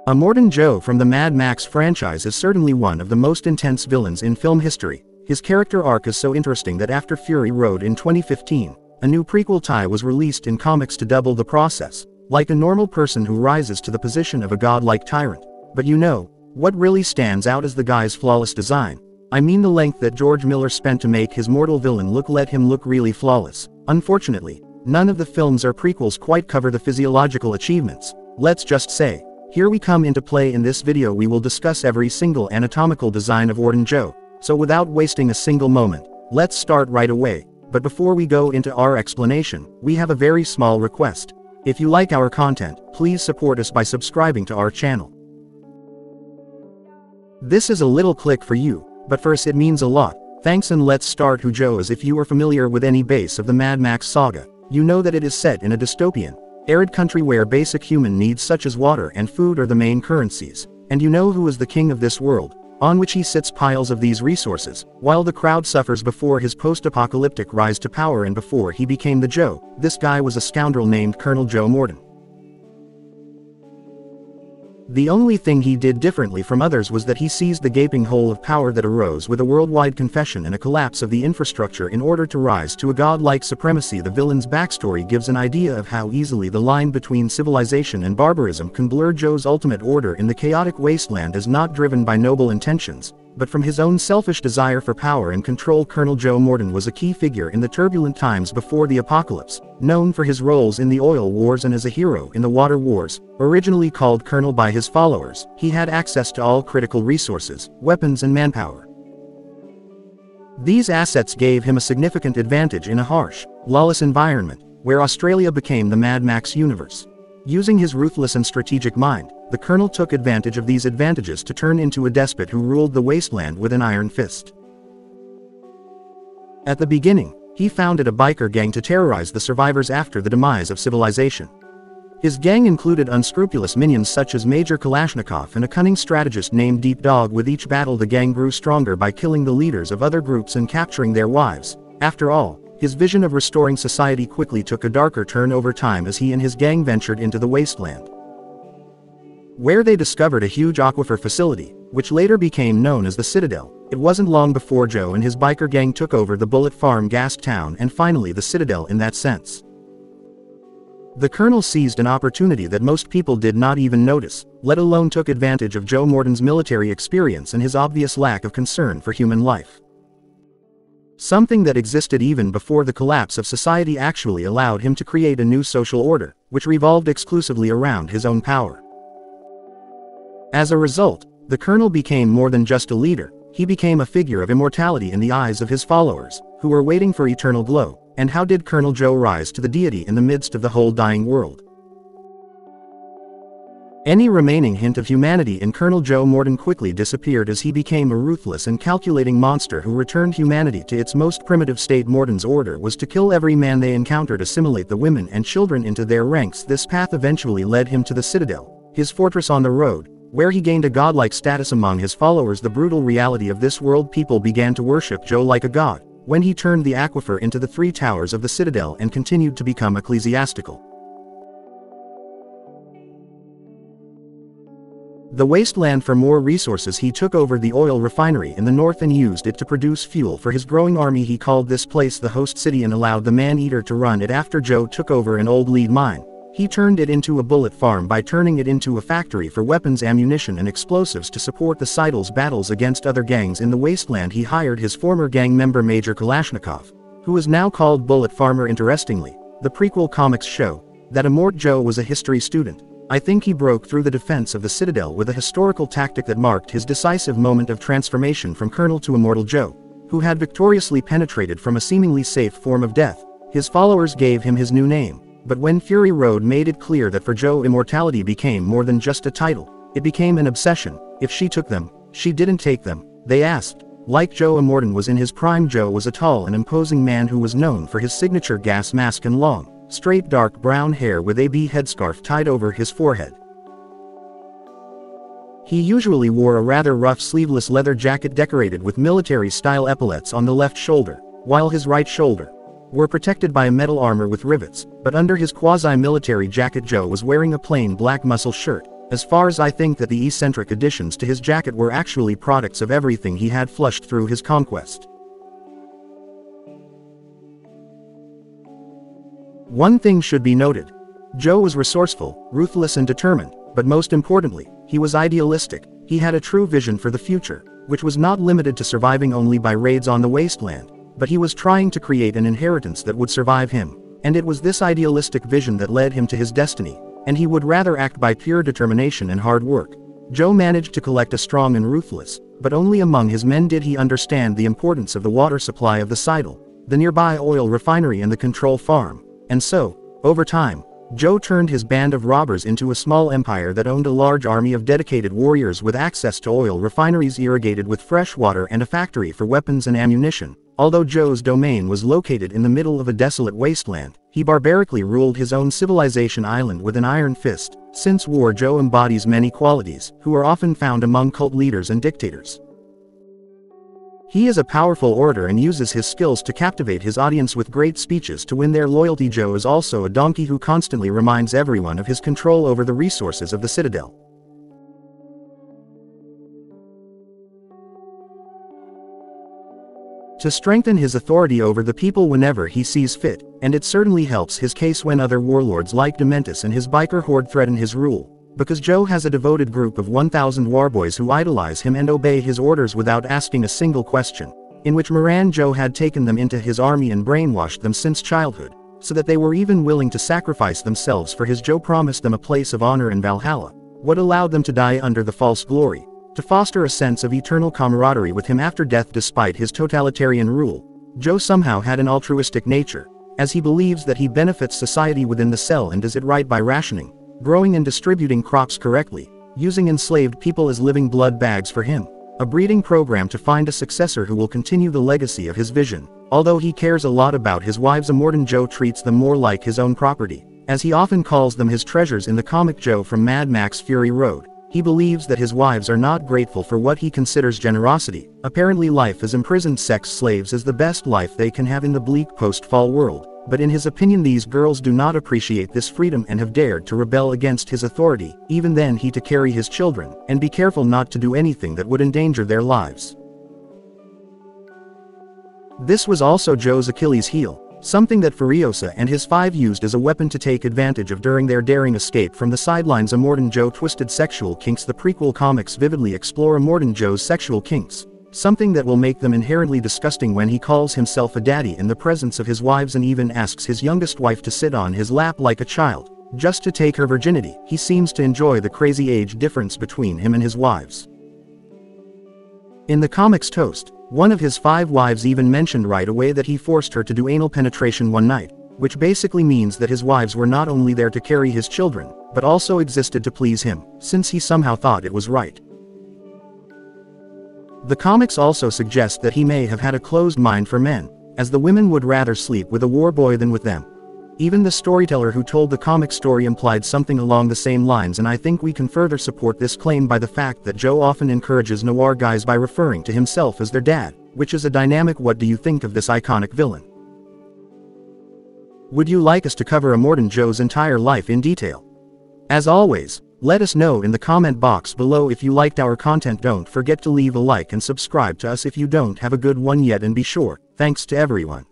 Immortan Joe from the Mad Max franchise is certainly one of the most intense villains in film history. His character arc is so interesting that after Fury Road in 2015, a new prequel tie was released in comics to double the process, like a normal person who rises to the position of a godlike tyrant. But you know, what really stands out is the guy's flawless design. I mean, the length that George Miller spent to make his mortal villain let him look really flawless. Unfortunately, none of the films or prequels quite cover the physiological achievements, let's just say. Here we come into play. In this video we will discuss every single anatomical design of Immortan Joe, so without wasting a single moment, let's start right away. But before we go into our explanation, we have a very small request. If you like our content, please support us by subscribing to our channel. This is a little click for you, but for us it means a lot. Thanks, and let's start who Joe is. If you are familiar with any base of the Mad Max saga, you know that it is set in a dystopian, arid country where basic human needs such as water and food are the main currencies. And you know who is the king of this world, on which he sits piles of these resources, while the crowd suffers before his post-apocalyptic rise to power. And before he became the Joe, this guy was a scoundrel named Colonel Joe Immortan. The only thing he did differently from others was that he seized the gaping hole of power that arose with a worldwide confession and a collapse of the infrastructure in order to rise to a godlike supremacy. The villain's backstory gives an idea of how easily the line between civilization and barbarism can blur. Joe's ultimate order in the chaotic wasteland is not driven by noble intentions, but from his own selfish desire for power and control. Colonel Joe Immortan was a key figure in the turbulent times before the apocalypse, known for his roles in the oil wars and as a hero in the water wars. Originally called Colonel by his followers, he had access to all critical resources, weapons and manpower. These assets gave him a significant advantage in a harsh, lawless environment, where Australia became the Mad Max universe. Using his ruthless and strategic mind, the Colonel took advantage of these advantages to turn into a despot who ruled the wasteland with an iron fist. At the beginning, he founded a biker gang to terrorize the survivors after the demise of civilization. His gang included unscrupulous minions such as Major Kalashnikov and a cunning strategist named Deep Dog. With each battle the gang grew stronger by killing the leaders of other groups and capturing their wives. After all, his vision of restoring society quickly took a darker turn over time as he and his gang ventured into the wasteland, where they discovered a huge aquifer facility, which later became known as the Citadel. It wasn't long before Joe and his biker gang took over the Bullet Farm gas town and finally the Citadel in that sense. The Colonel seized an opportunity that most people did not even notice, let alone took advantage of Joe Immortan's military experience and his obvious lack of concern for human life. Something that existed even before the collapse of society actually allowed him to create a new social order, which revolved exclusively around his own power. As a result, the Colonel became more than just a leader. He became a figure of immortality in the eyes of his followers, who were waiting for eternal glow. And how did Colonel Joe rise to the deity in the midst of the whole dying world? Any remaining hint of humanity in Colonel Joe Immortan quickly disappeared as he became a ruthless and calculating monster who returned humanity to its most primitive state. Immortan's order was to kill every man they encountered, assimilate the women and children into their ranks. This path eventually led him to the Citadel, his fortress on the road, where he gained a godlike status among his followers. The brutal reality of this world: people began to worship Joe like a god, when he turned the aquifer into the three towers of the Citadel and continued to become ecclesiastical. The wasteland for more resources. He took over the oil refinery in the north and used it to produce fuel for his growing army. He called this place the host city and allowed the man-eater to run it. After Joe took over an old lead mine, he turned it into a bullet farm by turning it into a factory for weapons, ammunition and explosives to support the Citadel's battles against other gangs in the wasteland. He hired his former gang member Major Kalashnikov, who is now called Bullet Farmer. Interestingly, the prequel comics show that Immortan Joe was a history student. I think he broke through the defense of the Citadel with a historical tactic that marked his decisive moment of transformation from Colonel to Immortal Joe, who had victoriously penetrated from a seemingly safe form of death. His followers gave him his new name. But when Fury Road made it clear that for Joe immortality became more than just a title, it became an obsession. If she took them, she didn't take them, they asked. Like Joe Immortan was in his prime, Joe was a tall and imposing man who was known for his signature gas mask and long, straight dark brown hair with a bee headscarf tied over his forehead. He usually wore a rather rough sleeveless leather jacket decorated with military-style epaulets on the left shoulder, while his right shoulder were protected by a metal armor with rivets. But under his quasi-military jacket Joe was wearing a plain black muscle shirt, As far as I think that the eccentric additions to his jacket were actually products of everything he had flushed through his conquest. One thing should be noted. Joe was resourceful, ruthless and determined, but most importantly, he was idealistic. He had a true vision for the future, which was not limited to surviving only by raids on the wasteland, but he was trying to create an inheritance that would survive him, and it was this idealistic vision that led him to his destiny, and he would rather act by pure determination and hard work. Joe managed to collect a strong and ruthless, but only among his men did he understand the importance of the water supply of the Seidel, the nearby oil refinery and the control farm, and so, over time, Joe turned his band of robbers into a small empire that owned a large army of dedicated warriors with access to oil refineries irrigated with fresh water and a factory for weapons and ammunition. Although Joe's domain was located in the middle of a desolate wasteland, he barbarically ruled his own civilization island with an iron fist. Since war, Joe embodies many qualities, who are often found among cult leaders and dictators. He is a powerful orator and uses his skills to captivate his audience with great speeches to win their loyalty. Joe is also a donkey who constantly reminds everyone of his control over the resources of the Citadel. To strengthen his authority over the people whenever he sees fit, and it certainly helps his case when other warlords like Dementus and his biker horde threaten his rule. Because Joe has a devoted group of 1,000 warboys who idolize him and obey his orders without asking a single question, in which Immortan Joe had taken them into his army and brainwashed them since childhood, so that they were even willing to sacrifice themselves for his. Joe promised them a place of honor in Valhalla, what allowed them to die under the false glory, to foster a sense of eternal camaraderie with him after death. Despite his totalitarian rule, Joe somehow had an altruistic nature, as he believes that he benefits society within the cell and does it right by rationing, growing and distributing crops correctly, using enslaved people as living blood bags for him, a breeding program to find a successor who will continue the legacy of his vision. Although he cares a lot about his wives, Immortan Joe treats them more like his own property, as he often calls them his treasures in the comic Joe from Mad Max Fury Road. He believes that his wives are not grateful for what he considers generosity. Apparently, life as imprisoned sex slaves is the best life they can have in the bleak post-fall world. But in his opinion, these girls do not appreciate this freedom and have dared to rebel against his authority. Even then, he to carry his children, and be careful not to do anything that would endanger their lives. This was also Joe's Achilles heel, something that Furiosa and his five used as a weapon to take advantage of during their daring escape from the sidelines. Immortan Joe twisted sexual kinks. The prequel comics vividly explore Immortan Joe's sexual kinks, something that will make them inherently disgusting when he calls himself a daddy in the presence of his wives and even asks his youngest wife to sit on his lap like a child, just to take her virginity. He seems to enjoy the crazy age difference between him and his wives. In the comics Toast, one of his 5 wives even mentioned right away that he forced her to do anal penetration one night, which basically means that his wives were not only there to carry his children, but also existed to please him, since he somehow thought it was right. The comics also suggest that he may have had a closed mind for men, as the women would rather sleep with a warboy than with them. Even the storyteller who told the comic story implied something along the same lines, and I think we can further support this claim by the fact that Joe often encourages noir guys by referring to himself as their dad, which is a dynamic. What do you think of this iconic villain? Would you like us to cover Immortan Joe's entire life in detail? As always, let us know in the comment box below if you liked our content. Don't forget to leave a like and subscribe to us if you don't have a good one yet, and be sure, thanks to everyone.